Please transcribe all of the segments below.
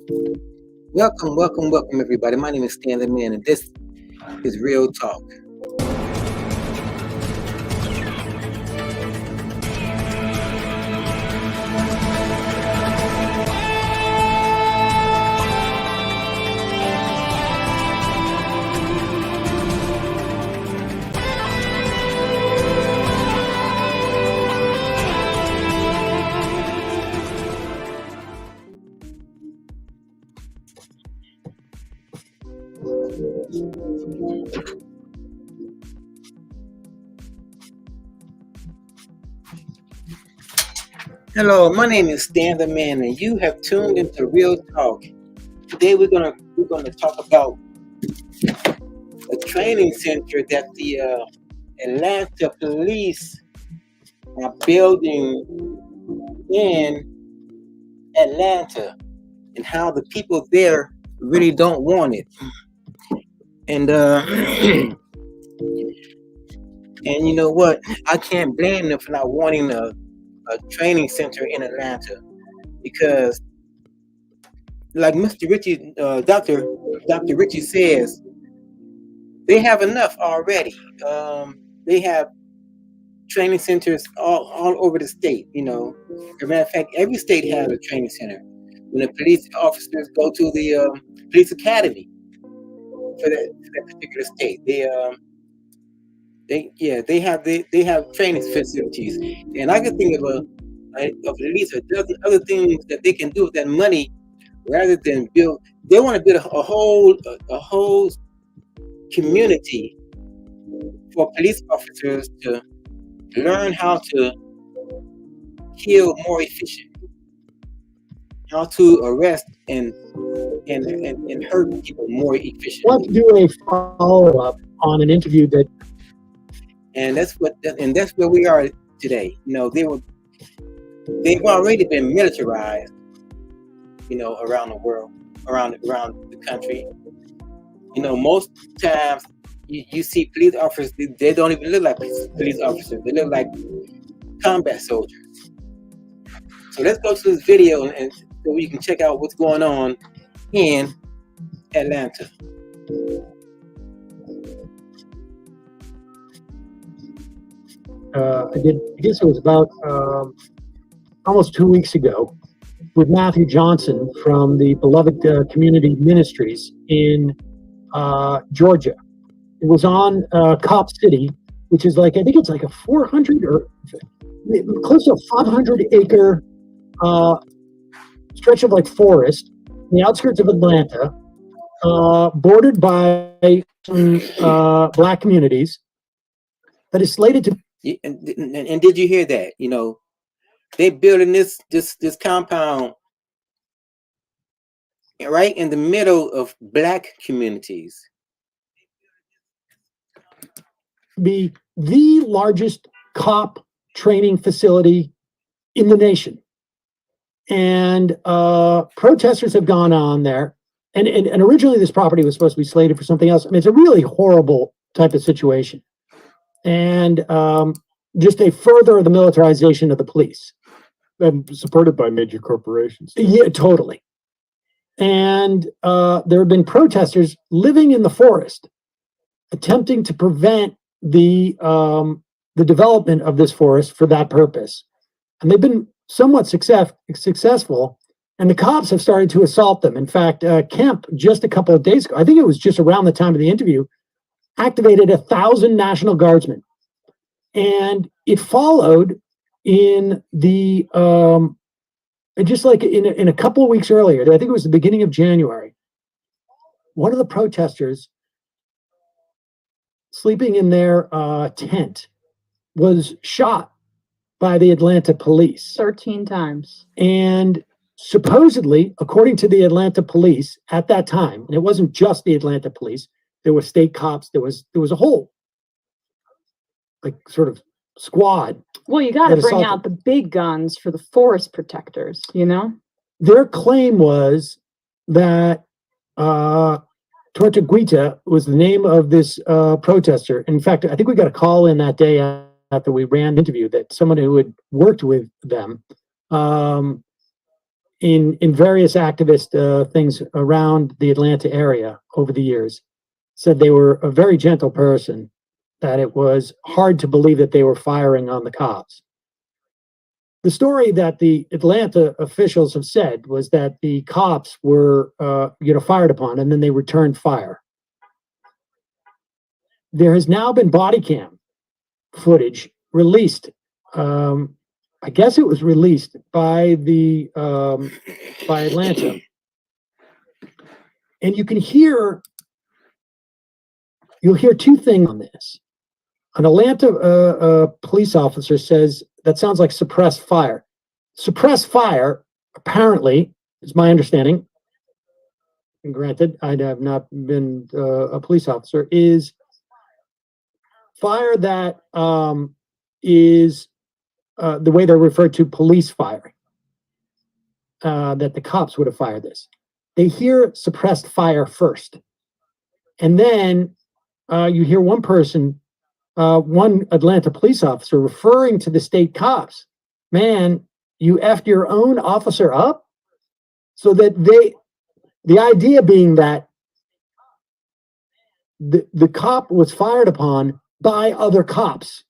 Welcome, everybody. My name is Stan the Man, and this is Real Talk. Hello, my name is Stan the Man, and you have tuned into Real Talk. Today we're gonna talk about a training center that the Atlanta police are building in Atlanta, and how the people there really don't want it. And and you know what? I can't blame them for not wanting a training center in Atlanta because, like Mr. Richie, Dr. Richie says, they have enough already. They have training centers all over the state. As a matter of fact, every state has a training center. When the police officers go to the police academy for that particular state, they have training facilities, and I can think of at least a dozen other things that they can do with that money rather than build. They want to build a whole community for police officers to learn how to kill more efficient, how to arrest and hurt people more efficiently. Let's do a follow-up on an interview that And that's where we are today. They've already been militarized, around the world, around the country. Most times you see police officers, they don't even look like police officers. They look like combat soldiers. So let's go to this video and so you can check out what's going on in Atlanta. I guess it was about almost 2 weeks ago with Matthew Johnson from the Beloved Community Ministries in Georgia. It was on Cop City, which is I think it's like a 400 or close to a 500-acre stretch of forest in the outskirts of Atlanta, bordered by some black communities, that is slated to. And did you hear that? They building this compound right in the middle of black communities. Be the largest cop training facility in the nation. And protesters have gone on there. And originally this property was supposed to be slated for something else. I mean, it's a really horrible type of situation. And just a further the militarization of the police. And supported by major corporations. Yeah, totally. And there have been protesters living in the forest, attempting to prevent the development of this forest for that purpose. And they've been somewhat successful, and the cops have started to assault them. In fact, Kemp, just a couple of days ago, I think it was just around the time of the interview, activated 1,000 National Guardsmen. And it followed in the just in a couple of weeks earlier, I think it was the beginning of January, one of the protesters sleeping in their tent was shot by the Atlanta police 13 times. And supposedly, according to the Atlanta police at that time, and it wasn't just the Atlanta police, there were state cops, there was a whole sort of squad. Well, you got to bring out the big guns for the forest protectors, Their claim was that Tortuguita was the name of this protester. In fact, I think we got a call in that day after we ran the interview that someone who had worked with them in various activist things around the Atlanta area over the years, said they were a very gentle person, that it was hard to believe that they were firing on the cops. The story that the Atlanta officials have said was that the cops were, fired upon, and then they returned fire. There has now been body cam footage released. I guess it was released by by Atlanta, and you'll hear two things on this. An Atlanta police officer says that sounds like suppressed fire. Suppressed fire, apparently, is my understanding, and granted, I have not been a police officer, is fire that is the way they're referred to police firing, that the cops would have fired this. They hear suppressed fire first. And then you hear one person, one Atlanta police officer referring to the state cops, man, you effed your own officer up? So that the idea being that the cop was fired upon by other cops,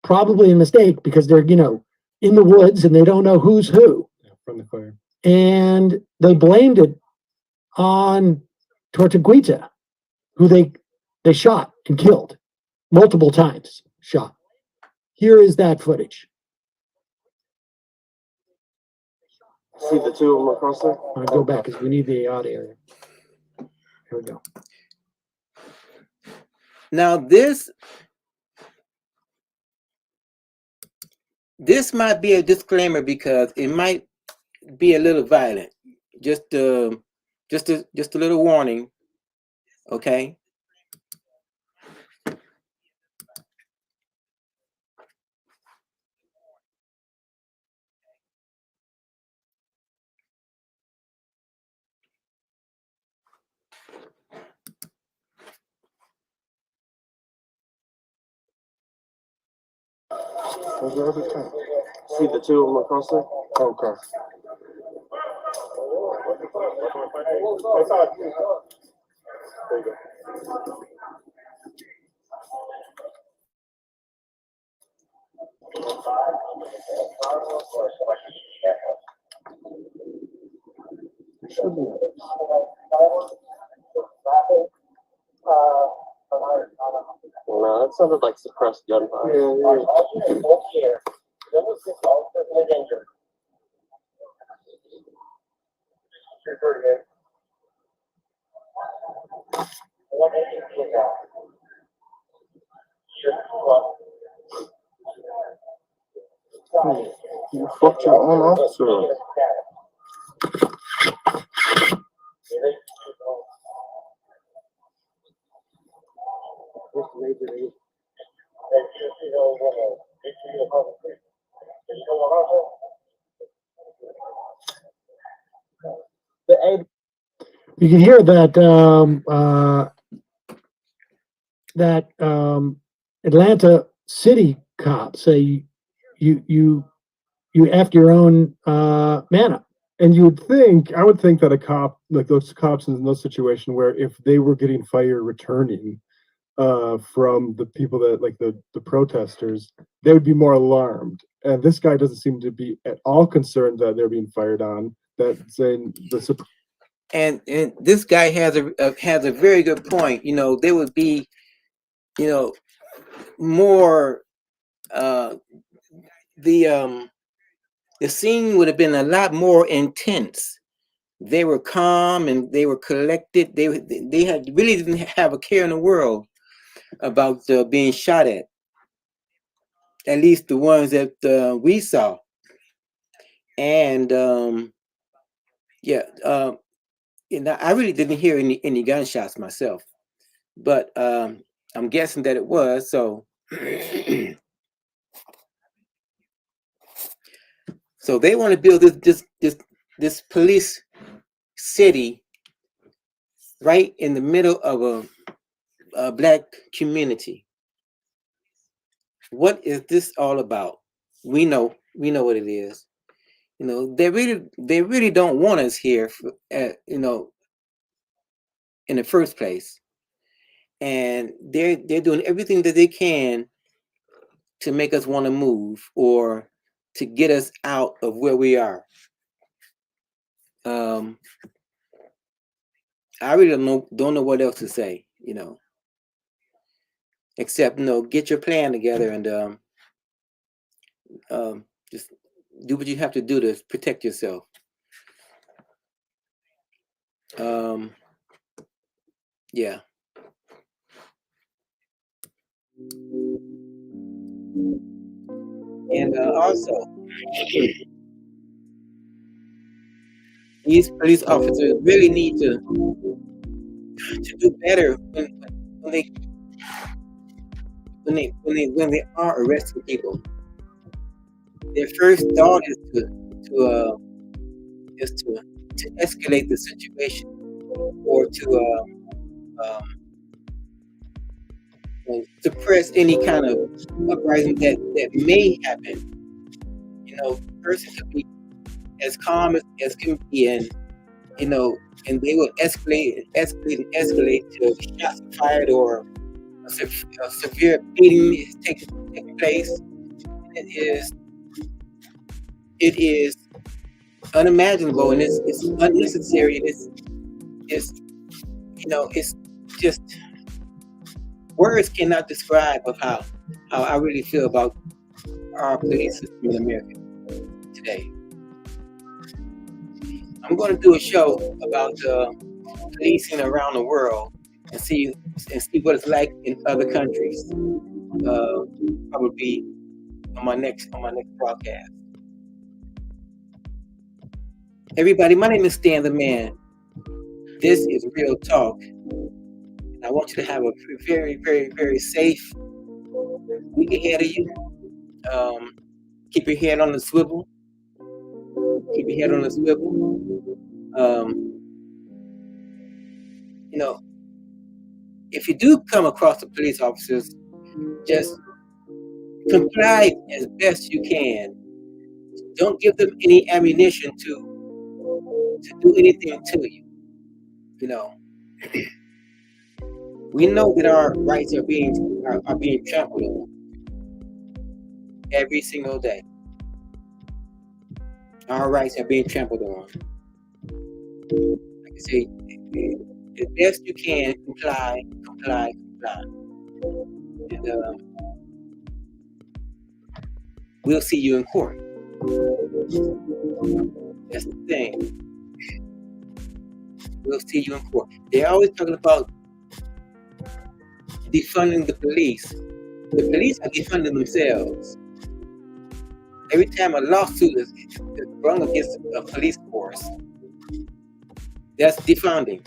probably a mistake because they're, in the woods and they don't know who's who. From the fire. And they blamed it on Tortuguita, who they shot and killed multiple times. Shot. Here is that footage. See the two of them across there? I'm going to go back because we need the audio. Here we go. Now this might be a disclaimer because it might be a little violent. Just a little warning, okay? See the two of them across there? Okay. No, that sounded like suppressed gunfire. You fucked your own officer. You can hear that Atlanta City cop say you effed your own man up. And I would think that a cop, like those cops in those situations where if they were getting fire returning from the people that, like the protesters, they would be more alarmed. And this guy doesn't seem to be at all concerned that they're being fired on. That's saying And this guy has a very good point. There would be, more. The scene would have been a lot more intense. They were calm and they were collected. They really didn't have a care in the world about being shot at. At least the ones that we saw. And I really didn't hear any gunshots myself, but I'm guessing that it was so. So they want to build this police city right in the middle of a black community. What is this all about? We know what it is. they really don't want us here, in the first place, and they're doing everything that they can to make us want to move or to get us out of where we are. I really don't know what else to say, except get your plan together and just do what you have to do to protect yourself. Yeah. And also, these police officers really need to do better when they are arresting people. Their first thought is to escalate the situation or to suppress any kind of uprising that may happen. Person could be as calm as can be, and they will escalate till shots are fired or a severe beating is taking place. It is unimaginable, and it's unnecessary. It's just words cannot describe of how I really feel about our police system in America today. I'm going to do a show about policing around the world and see what it's like in other countries. Probably on my next broadcast. Everybody, my name is Stan the Man. This is Real Talk. And I want you to have a very, very, very safe week ahead of you. Keep your head on the swivel. Keep your head on the swivel. If you do come across the police officers, just comply as best you can. Don't give them any ammunition to do anything to you. We know that our rights are being trampled on every single day. Our rights are being trampled on. Like I say, as best you can, comply. And we'll see you in court. That's the thing. We'll see you in court. They're always talking about defunding the police. The police are defunding themselves. Every time a lawsuit is brought against a police force, that's defunding.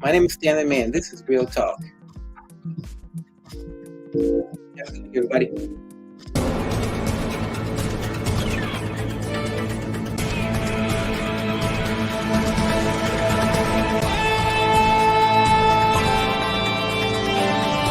My name is Stan the Man. This is Real Talk. Everybody.